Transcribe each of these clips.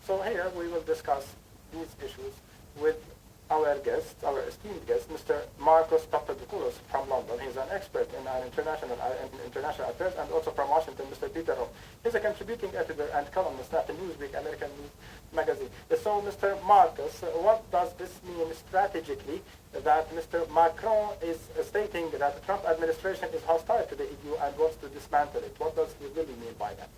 So here we will discuss these issues with our guest, our esteemed guest, Mr. Marcos Papadopoulos from London. He's an expert in international affairs, and also from Washington, Mr. Peter Rowe. He's a contributing editor and columnist at the Newsweek American News magazine. So, Mr. Marcos, what does this mean strategically that Mr. Macron is stating that the Trump administration is hostile to the EU and wants to dismantle it? What does he really mean by that?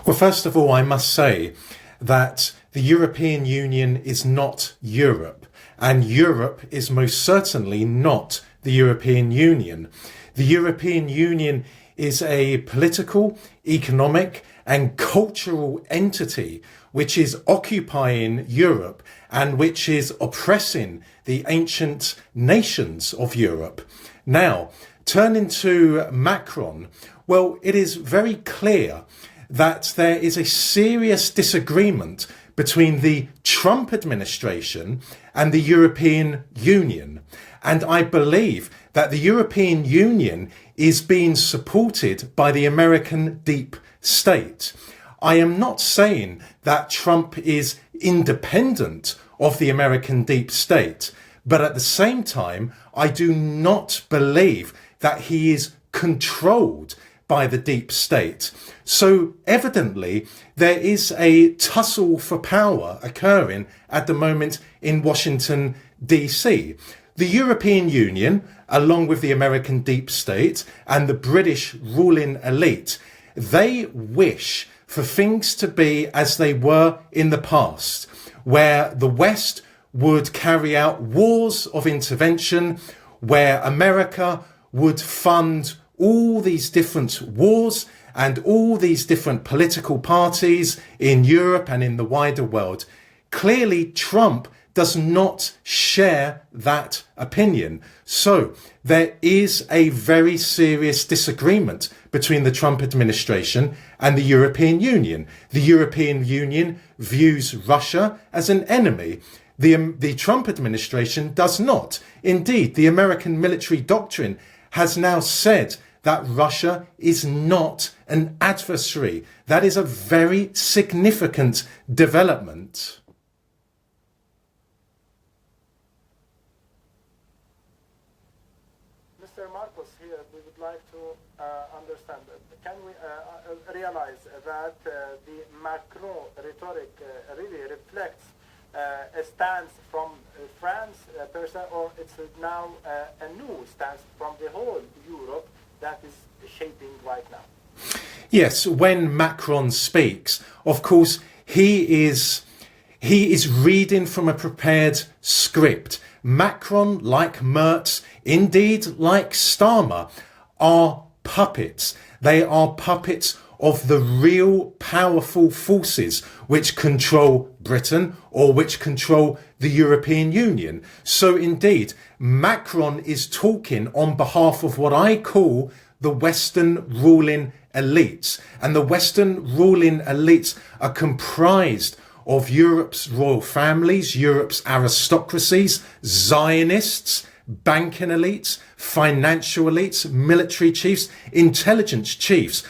Well, first of all, I must say that the European Union is not Europe, and Europe is most certainly not the European Union. The European Union is a political, economic, and cultural entity which is occupying Europe and which is oppressing the ancient nations of Europe. Now, turning to Macron, well, it is very clear that there is a serious disagreement between the Trump administration and the European Union. And I believe that the European Union is being supported by the American deep state. I am not saying that Trump is independent of the American deep state, but at the same time, I do not believe that he is controlled by the deep state. So evidently, there is a tussle for power occurring at the moment in Washington, DC. The European Union, along with the American deep state and the British ruling elite, they wish for things to be as they were in the past, where the West would carry out wars of intervention, where America would fund all these different wars and all these different political parties in Europe and in the wider world. Clearly, Trump does not share that opinion. So there is a very serious disagreement between the Trump administration and the European Union. The European Union views Russia as an enemy. The Trump administration does not. Indeed, the American military doctrine has now said that Russia is not an adversary. That is a very significant development. Mr. Marcos, here we would like to understand, can we realize that the Macron rhetoric really reflects a stance from France per se, or it's now a new stance from the whole Europe that is shaping right now? Yes, when Macron speaks, of course, he is reading from a prepared script. Macron, like Merz, indeed like Starmer, are puppets. They are puppets of the real powerful forces which control Britain or which control the European Union. So indeed, Macron is talking on behalf of what I call the Western ruling elites. And the Western ruling elites are comprised of Europe's royal families, Europe's aristocracies, Zionists, banking elites, financial elites, military chiefs, intelligence chiefs.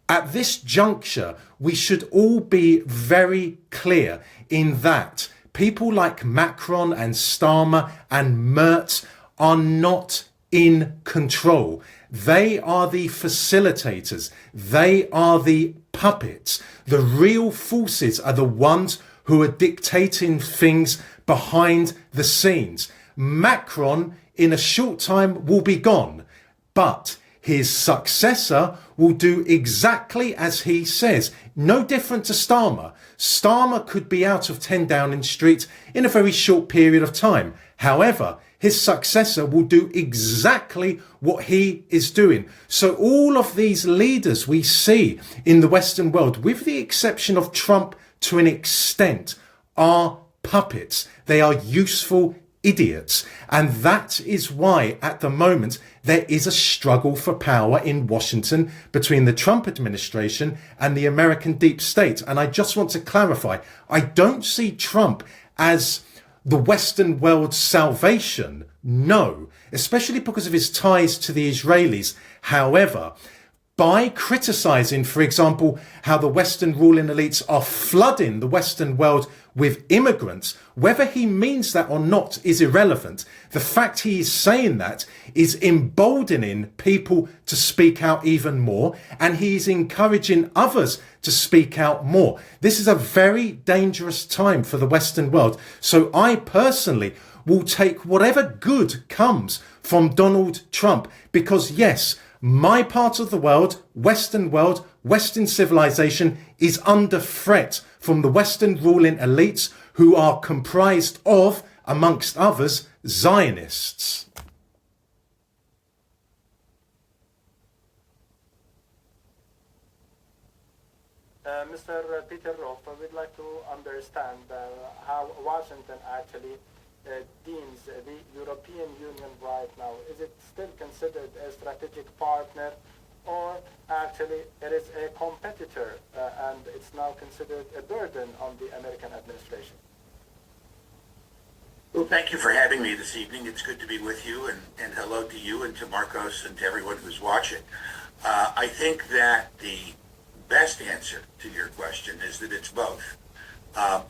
At this juncture, we should all be very clear in that people like Macron and Starmer and Merz are not in control. They are the facilitators. They are the puppets. The real forces are the ones who are dictating things behind the scenes. Macron, in a short time, will be gone, but his successor will do exactly as he says. No different to Starmer. Starmer could be out of 10 Downing Street in a very short period of time. However, his successor will do exactly what he is doing. So all of these leaders we see in the Western world, with the exception of Trump to an extent, are puppets. They are useful idiots. And that is why at the moment there is a struggle for power in Washington between the Trump administration and the American deep state. And I just want to clarify, I don't see Trump as the Western world's salvation. No, especially because of his ties to the Israelis. However, by criticizing, for example, how the Western ruling elites are flooding the Western world with immigrants. Whether he means that or not is irrelevant. The fact he is saying that is emboldening people to speak out even more, and he is encouraging others to speak out more. This is a very dangerous time for the Western world. So I personally will take whatever good comes from Donald Trump, because yes, my part of the world, Western civilization, is under threat from the Western ruling elites who are comprised of, amongst others, Zionists. Mr. Peter Roth, we'd like to understand how Washington actually deems the European Union right now. Is it still considered a strategic partner, or actually it is a competitor and it's now considered a burden on the American administration? Well, thank you for having me this evening. It's good to be with you, and hello to you and to Marcos and to everyone who's watching. I think that the best answer to your question is that it's both.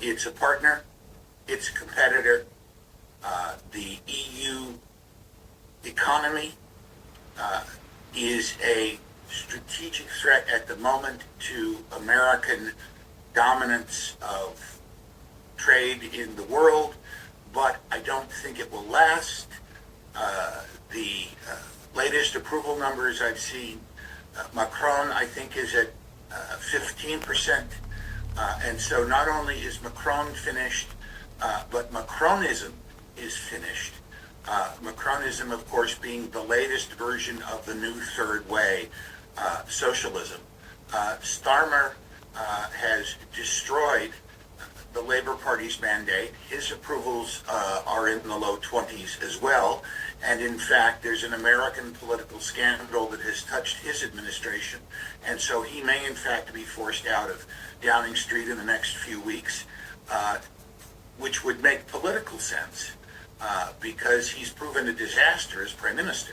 It's a partner, it's a competitor. The EU economy is a strategic threat at the moment to American dominance of trade in the world, but I don't think it will last. The latest approval numbers I've seen, Macron, I think, is at 15%. And so not only is Macron finished, but Macronism is finished. Macronism, of course, being the latest version of the new third way socialism. Starmer has destroyed the Labour Party's mandate. His approvals are in the low 20s as well. And in fact, there's an American political scandal that has touched his administration. And so he may in fact be forced out of Downing Street in the next few weeks, which would make political sense because he's proven a disaster as prime minister.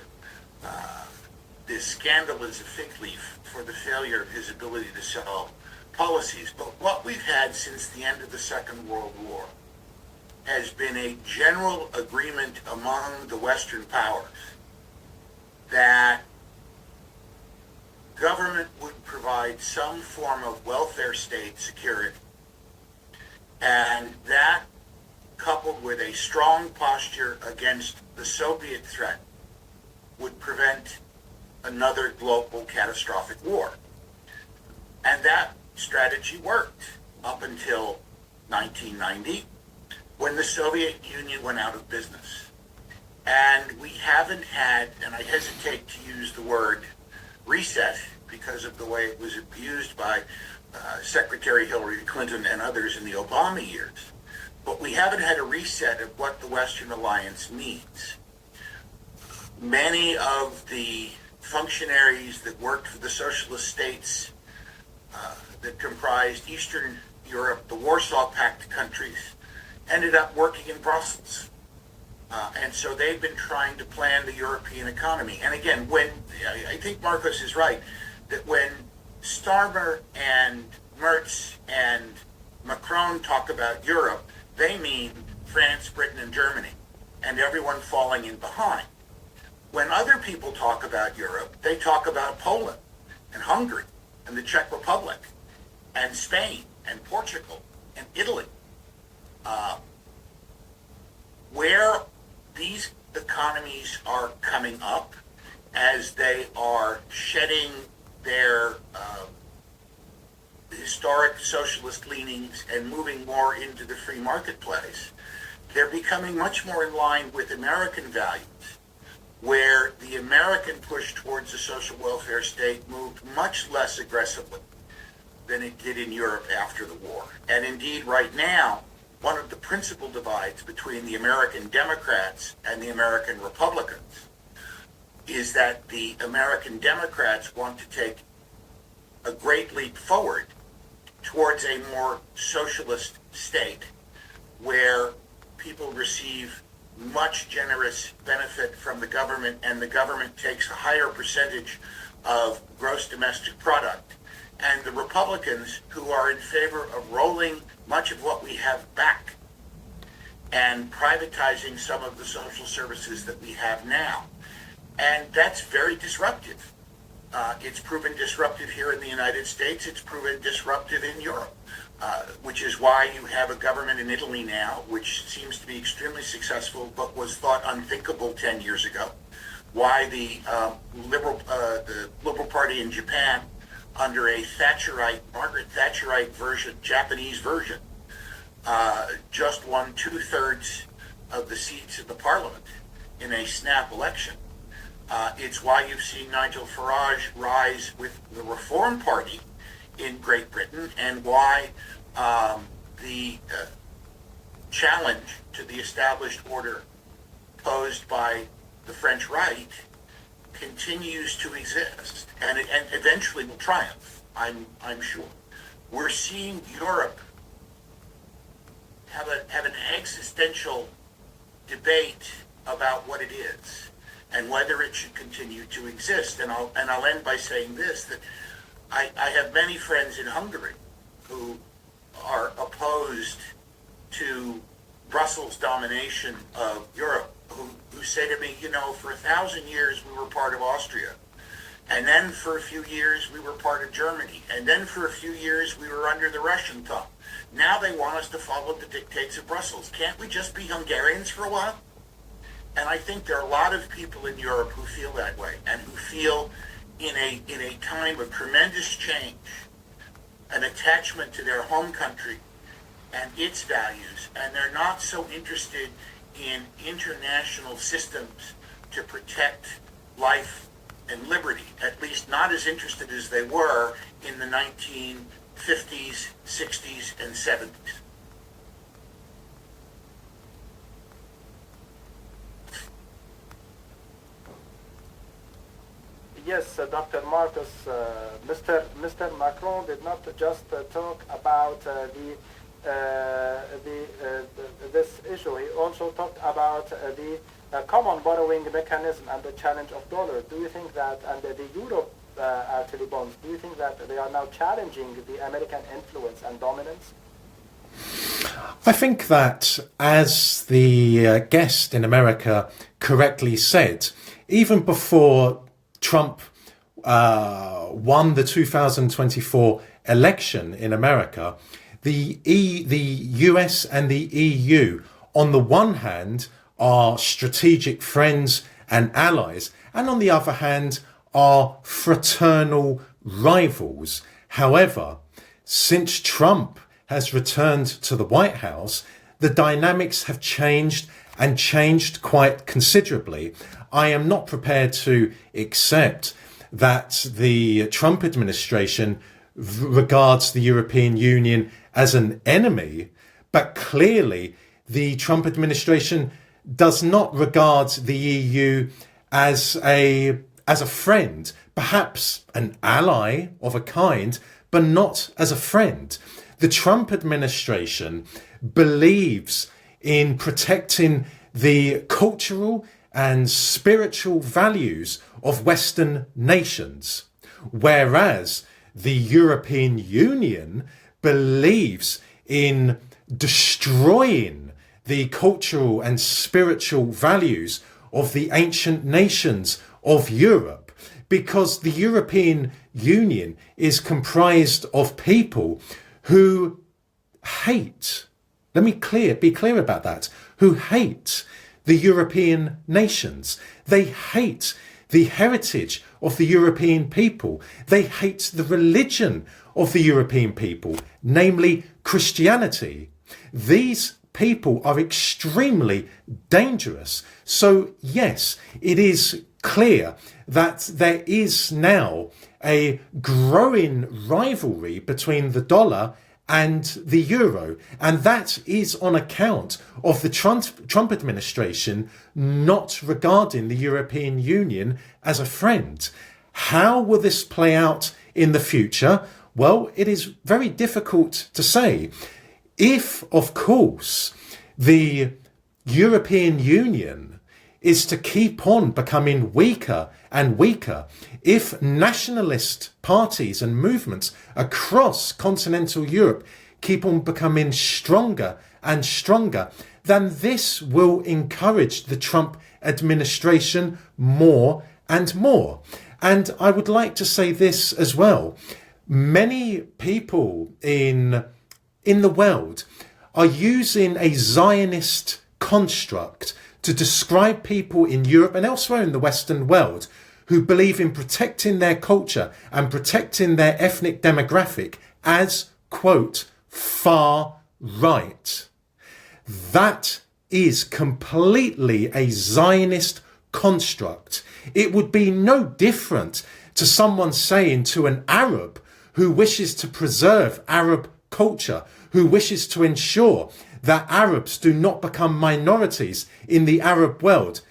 This scandal is a fig leaf for the failure of his ability to sell policies. But what we've had since the end of the Second World War has been a general agreement among the Western powers that government would provide some form of welfare state security, and that, coupled with a strong posture against the Soviet threat, would prevent another global catastrophic war. And that strategy worked up until 1990, when the Soviet Union went out of business. And we haven't had, and I hesitate to use the word reset because of the way it was abused by Secretary Hillary Clinton and others in the Obama years, but we haven't had a reset of what the Western alliance means. Many of the functionaries that worked for the socialist states that comprised Eastern Europe, the Warsaw Pact countries, ended up working in Brussels. And so they've been trying to plan the European economy. And again, when I think Marcos is right, that when Starmer and Merz and Macron talk about Europe, they mean France, Britain, and Germany, and everyone falling in behind. When other people talk about Europe, they talk about Poland and Hungary and the Czech Republic and Spain and Portugal and Italy. Where these economies are coming up as they are shedding their historic socialist leanings and moving more into the free marketplace, they're becoming much more in line with American values, where the American push towards the social welfare state moved much less aggressively than it did in Europe after the war. And indeed, right now, one of the principal divides between the American Democrats and the American Republicans is that the American Democrats want to take a great leap forward towards a more socialist state where people receive much generous benefit from the government, and the government takes a higher percentage of gross domestic product, and the Republicans who are in favor of rolling much of what we have back and privatizing some of the social services that we have now. And that's very disruptive. It's proven disruptive here in the United States. It's proven disruptive in Europe, which is why you have a government in Italy now, which seems to be extremely successful, but was thought unthinkable 10 years ago. Why the Liberal Party in Japan, under a Margaret Thatcherite version, Japanese version, just won 2/3 of the seats in the parliament in a snap election. It's why you've seen Nigel Farage rise with the Reform Party in Great Britain, and why the challenge to the established order posed by the French right continues to exist, and eventually will triumph, I'm sure. We're seeing Europe have an existential debate about what it is and whether it should continue to exist. And I'll end by saying this, that I have many friends in Hungary who are opposed to Brussels' domination of Europe, who say to me, for 1,000 years we were part of Austria, and then for a few years we were part of Germany, and then for a few years we were under the Russian thumb. Now they want us to follow the dictates of Brussels. Can't we just be Hungarians for a while? And I think there are a lot of people in Europe who feel that way, and who feel in a time of tremendous change, an attachment to their home country and its values, and they're not so interested in international systems to protect life and liberty, at least not as interested as they were in the 1950s, 60s, and 70s. Yes, Dr. Marcus, Mr. Macron did not just talk about this issue. He also talked about the common borrowing mechanism and the challenge of dollar. Do you think that, and the euro actually bonds, do you think that they are now challenging the American influence and dominance? I think that, as the guest in America correctly said, even before Trump won the 2024 election in America, the US and the EU, on the one hand, are strategic friends and allies, and on the other hand, are fraternal rivals. However, since Trump has returned to the White House, the dynamics have changed, and changed quite considerably. I am not prepared to accept that the Trump administration regards the European Union as an enemy, but clearly the Trump administration does not regard the EU as a friend, perhaps an ally of a kind, but not as a friend. The Trump administration believes in protecting the cultural and spiritual values of Western nations, whereas the European Union believes in destroying the cultural and spiritual values of the ancient nations of Europe, because the European Union is comprised of people who hate, let me be clear about that, who hate the European nations. They hate the heritage of the European people. They hate the religion of the European people, namely Christianity. These people are extremely dangerous. So yes, it is clear that there is now a growing rivalry between the dollar and the euro, and that is on account of the Trump administration not regarding the European Union as a friend. How will this play out in the future? Well, it is very difficult to say. If, of course, the European Union is to keep on becoming weaker and weaker. If nationalist parties and movements across continental Europe keep on becoming stronger and stronger, then this will encourage the Trump administration more and more. And I would like to say this as well. Many people in the world are using a Zionist construct to describe people in Europe and elsewhere in the Western world who believe in protecting their culture and protecting their ethnic demographic as, quote, far right. That is completely a Zionist construct. It would be no different to someone saying to an Arab who wishes to preserve Arab culture, who wishes to ensure that Arabs do not become minorities in the Arab world,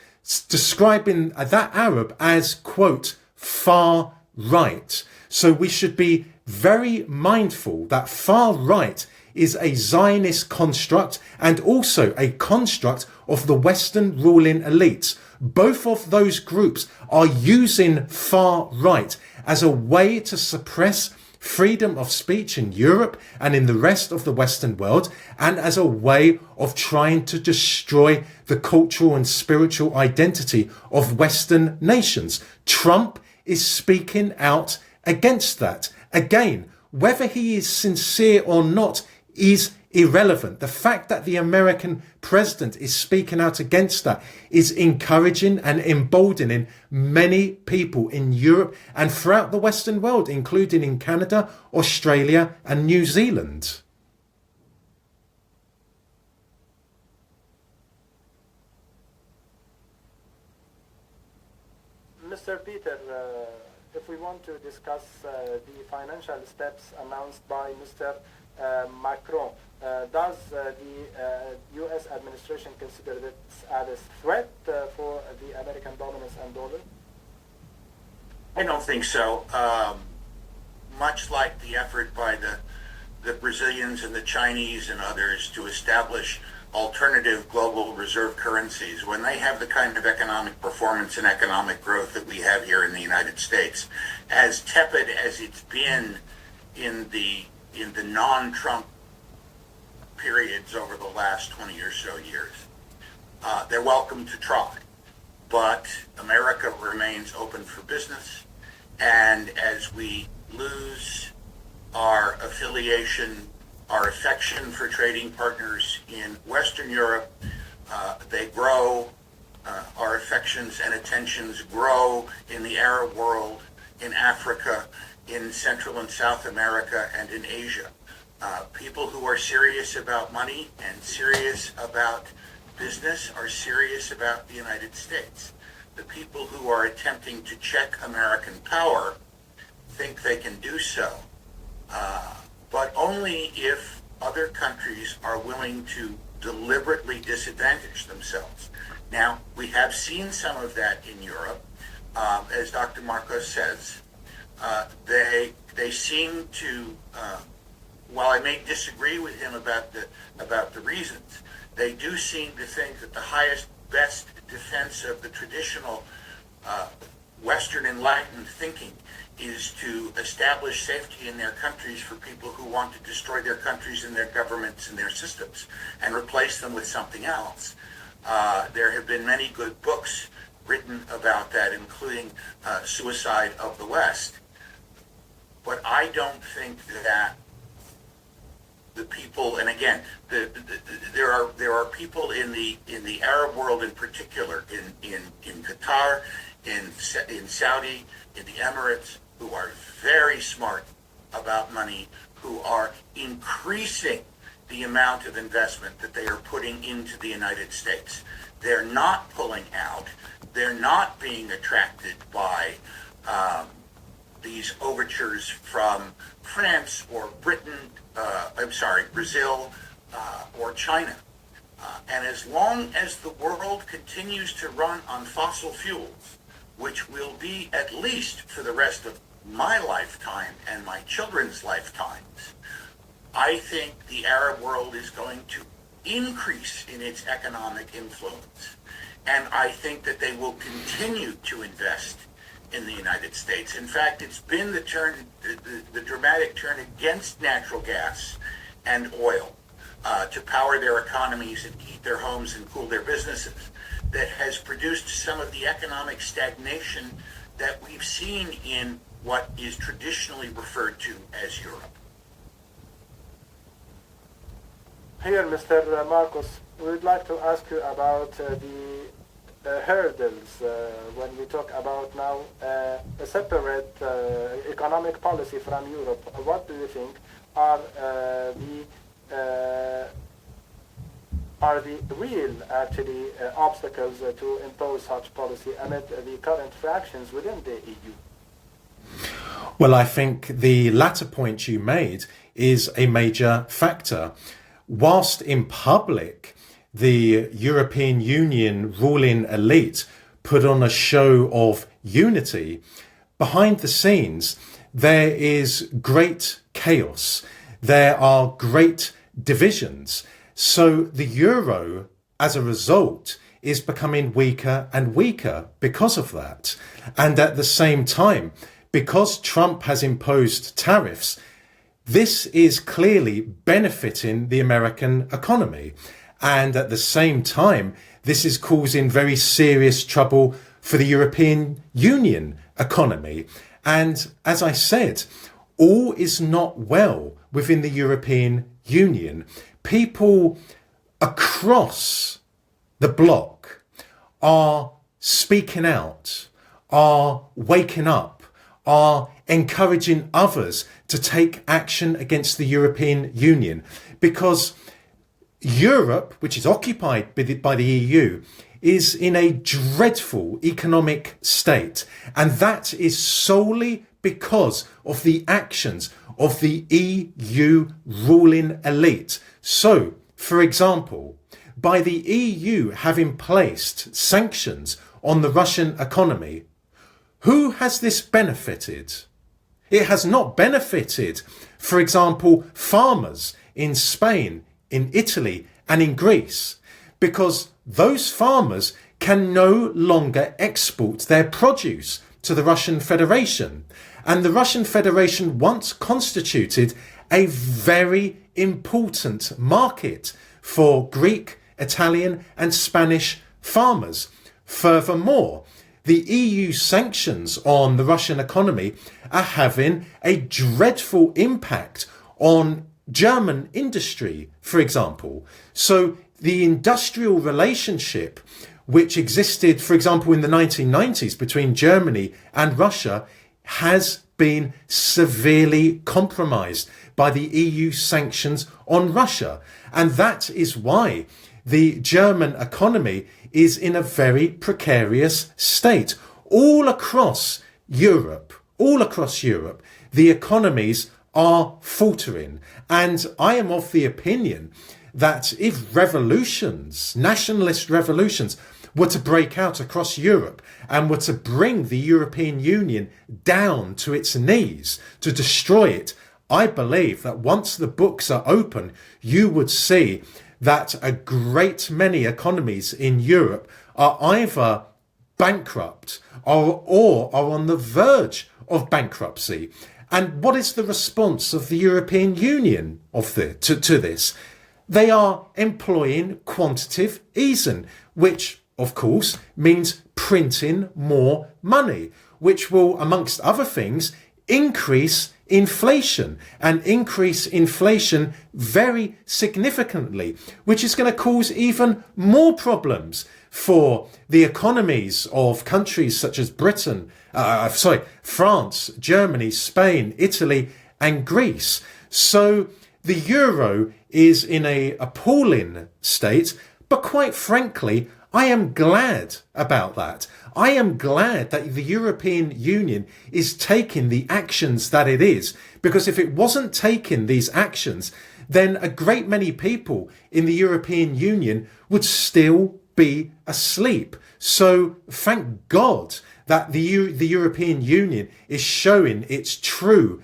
describing that Arab as, quote, far right. So we should be very mindful that far right is a Zionist construct and also a construct of the Western ruling elites. Both of those groups are using far right as a way to suppress freedom of speech in Europe and in the rest of the Western world, and as a way of trying to destroy the cultural and spiritual identity of Western nations. Trump is speaking out against that. Again, whether he is sincere or not is irrelevant. The fact that the American president is speaking out against that is encouraging and emboldening many people in Europe and throughout the Western world, including in Canada, Australia, and New Zealand. Mr. Peter, if we want to discuss the financial steps announced by Mr. Macron, does the U.S. administration consider this as a threat for the American dominance and dollar? I don't think so. Much like the effort by the Brazilians and the Chinese and others to establish alternative global reserve currencies, when they have the kind of economic performance and economic growth that we have here in the United States, as tepid as it's been in the non-Trump periods over the last 20 or so years, they're welcome to try. But America remains open for business, and as we lose our affiliation, our affection for trading partners in Western Europe, they grow. Our affections and attentions grow in the Arab world, in Africa, in Central and South America, and in Asia. People who are serious about money and serious about business are serious about the United States. The people who are attempting to check American power think they can do so, but only if other countries are willing to deliberately disadvantage themselves. Now, we have seen some of that in Europe. As Dr. Marcos says, they seem to, while I may disagree with him about the reasons, they do seem to think that the highest, best defense of the traditional Western enlightened thinking is to establish safety in their countries for people who want to destroy their countries and their governments and their systems and replace them with something else. There have been many good books written about that, including Suicide of the West. But I don't think that the people, and again, there are people in the Arab world in particular, in Qatar, in Saudi, in the Emirates, who are very smart about money, who are increasing the amount of investment that they are putting into the United States. They're not pulling out. They're not being attracted by these overtures from France or Britain, Brazil or China. And as long as the world continues to run on fossil fuels, which will be at least for the rest of my lifetime and my children's lifetimes, I think the Arab world is going to increase in its economic influence. And I think that they will continue to invest in the United States. In fact, it's been the dramatic turn against natural gas and oil to power their economies and heat their homes and cool their businesses that has produced some of the economic stagnation that we've seen in what is traditionally referred to as Europe. Here, Mr. Marcos, we would like to ask you about the hurdles when we talk about now a separate economic policy from Europe. What do you think are the real actually obstacles to impose such policy amid the current fractions within the EU? Well, I think the latter point you made is a major factor. Whilst in public, the European Union ruling elite put on a show of unity, behind the scenes, there is great chaos. There are great divisions. So the euro, as a result, is becoming weaker and weaker because of that. And at the same time, because Trump has imposed tariffs, this is clearly benefiting the American economy. And at the same time, this is causing very serious trouble for the European Union economy. And as I said, all is not well within the European Union. People across the bloc are speaking out, are waking up, are encouraging others to take action against the European Union, because Europe, which is occupied by the EU, is in a dreadful economic state. And that is solely because of the actions of the EU ruling elite. So, for example, by the EU having placed sanctions on the Russian economy, who has this benefited? It has not benefited, for example, farmers in Spain, in Italy, and in Greece, because those farmers can no longer export their produce to the Russian Federation. And the Russian Federation once constituted a very important market for Greek, Italian, and Spanish farmers. Furthermore, the EU sanctions on the Russian economy are having a dreadful impact on German industry, for example. So the industrial relationship which existed, for example, in the 1990s between Germany and Russia has been severely compromised by the EU sanctions on Russia. And that is why the German economy is in a very precarious state. All across Europe, the economies are faltering. And I am of the opinion that if revolutions, nationalist revolutions, were to break out across Europe and were to bring the European Union down to its knees, to destroy it, I believe that once the books are open, you would see that a great many economies in Europe are either bankrupt or are on the verge of bankruptcy. And what is the response of the European Union to this? They are employing quantitative easing, which of course means printing more money, which will, amongst other things, increase inflation and increase inflation very significantly, which is going to cause even more problems for the economies of countries such as France, Germany, Spain, Italy, and Greece. So the euro is in an appalling state, but quite frankly, I am glad about that. I am glad that the European Union is taking the actions that it is, because if it wasn't taking these actions, then a great many people in the European Union would still be asleep. So thank God that the European Union is showing its true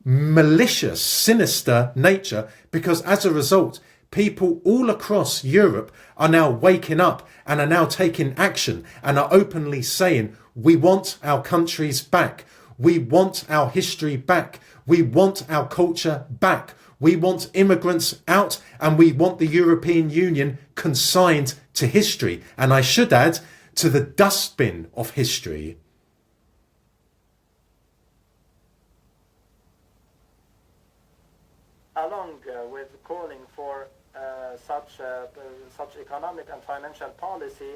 malicious, sinister nature, because as a result, People all across Europe are now waking up and are now taking action and are openly saying, we want our countries back. We want our history back. We want our culture back. We want immigrants out, and we want the European Union consigned to history. And I should add, to the dustbin of history. Along with calling for such economic and financial policy,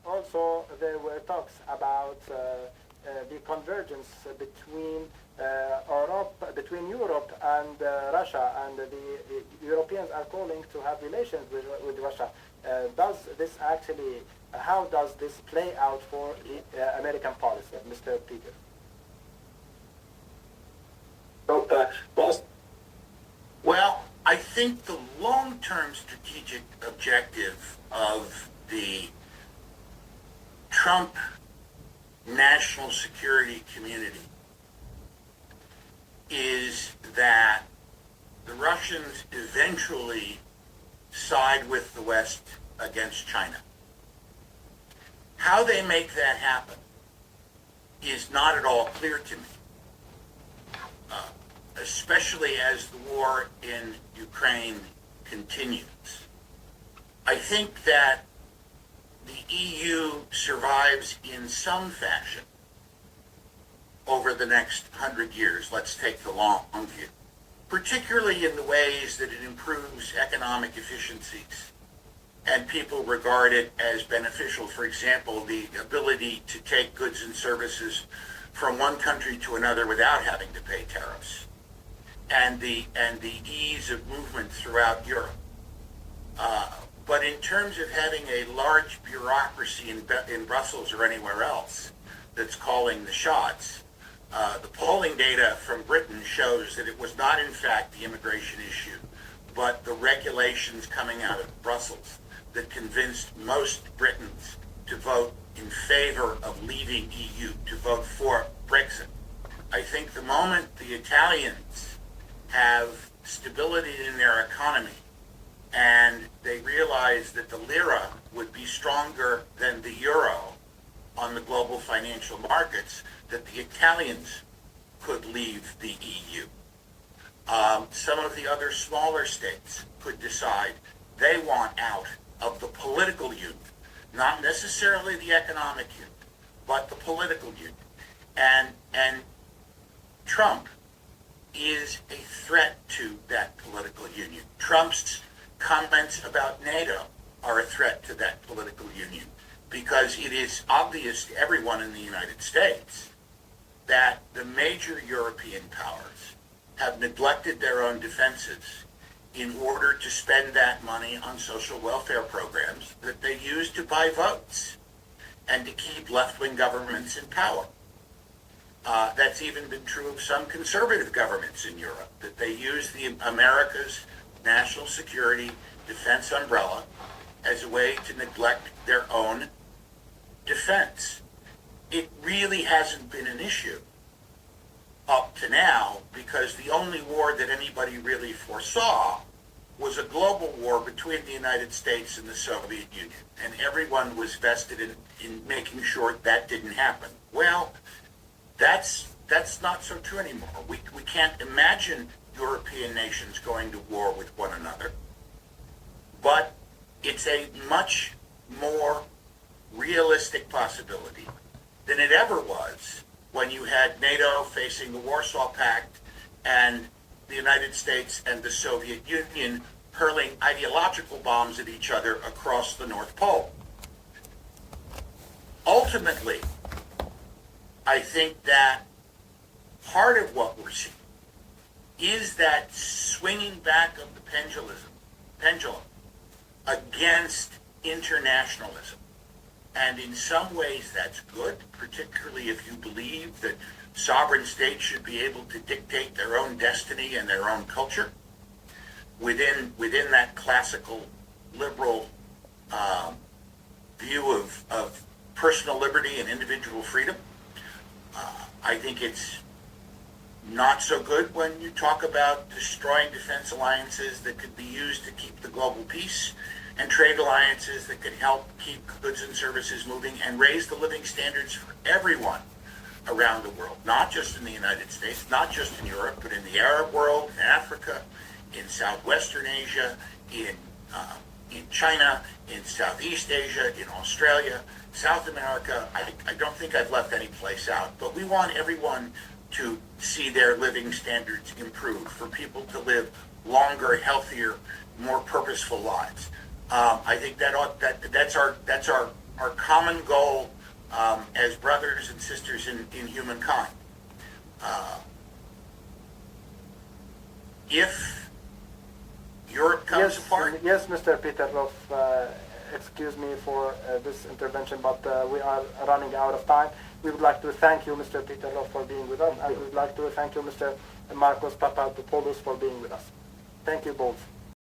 also there were talks about the convergence between Europe and Russia, and the Europeans are calling to have relations with Russia. How does this play out for the American policy, Mr. Peter? Well, I think the long-term strategic objective of the Trump national security community is that the Russians eventually side with the West against China. How they make that happen is not at all clear to me. Especially as the war in Ukraine continues. I think that the EU survives in some fashion over the next 100 years. Let's take the long view, particularly in the ways that it improves economic efficiencies and people regard it as beneficial. For example, the ability to take goods and services from one country to another without having to pay tariffs. And the ease of movement throughout Europe. But in terms of having a large bureaucracy in Brussels or anywhere else that's calling the shots, the polling data from Britain shows that it was not in fact the immigration issue, but the regulations coming out of Brussels that convinced most Britons to vote in favor of leaving EU, to vote for Brexit. I think the moment the Italians have stability in their economy and they realize that the lira would be stronger than the euro on the global financial markets, that the Italians could leave the EU. Some of the other smaller states could decide they want out of the political union, not necessarily the economic union, but the political union. And Trump is a threat to that political union. Trump's comments about NATO are a threat to that political union because it is obvious to everyone in the United States that the major European powers have neglected their own defenses in order to spend that money on social welfare programs that they use to buy votes and to keep left-wing governments in power. That's even been true of some conservative governments in Europe, that they use America's national security defense umbrella as a way to neglect their own defense. It really hasn't been an issue up to now because the only war that anybody really foresaw was a global war between the United States and the Soviet Union, and everyone was vested in making sure that didn't happen. Well, that's not so true anymore. We can't imagine European nations going to war with one another. But it's a much more realistic possibility than it ever was when you had NATO facing the Warsaw Pact and the United States and the Soviet Union hurling ideological bombs at each other across the North Pole. Ultimately, I think that part of what we're seeing is that swinging back of the pendulum against internationalism. And in some ways that's good, particularly if you believe that sovereign states should be able to dictate their own destiny and their own culture within that classical liberal view of personal liberty and individual freedom. I think it's Not so good when you talk about destroying defense alliances that could be used to keep the global peace, and trade alliances that could help keep goods and services moving and raise the living standards for everyone around the world, not just in the United States, not just in Europe, but in the Arab world, in Africa, in Southwestern Asia, in China, in Southeast Asia, in Australia, South America. I don't think I've left any place out, but we want everyone to see their living standards improve, for people to live longer, healthier, more purposeful lives. I think that's our common goal as brothers and sisters in humankind. If Europe comes apart, yes, Mr. Peterlov, excuse me for this intervention, but we are running out of time. We would like to thank you, Mr. Peterlov, for being with us, and we would like to thank you, Mr. Marcos Papadopoulos, for being with us. Thank you both.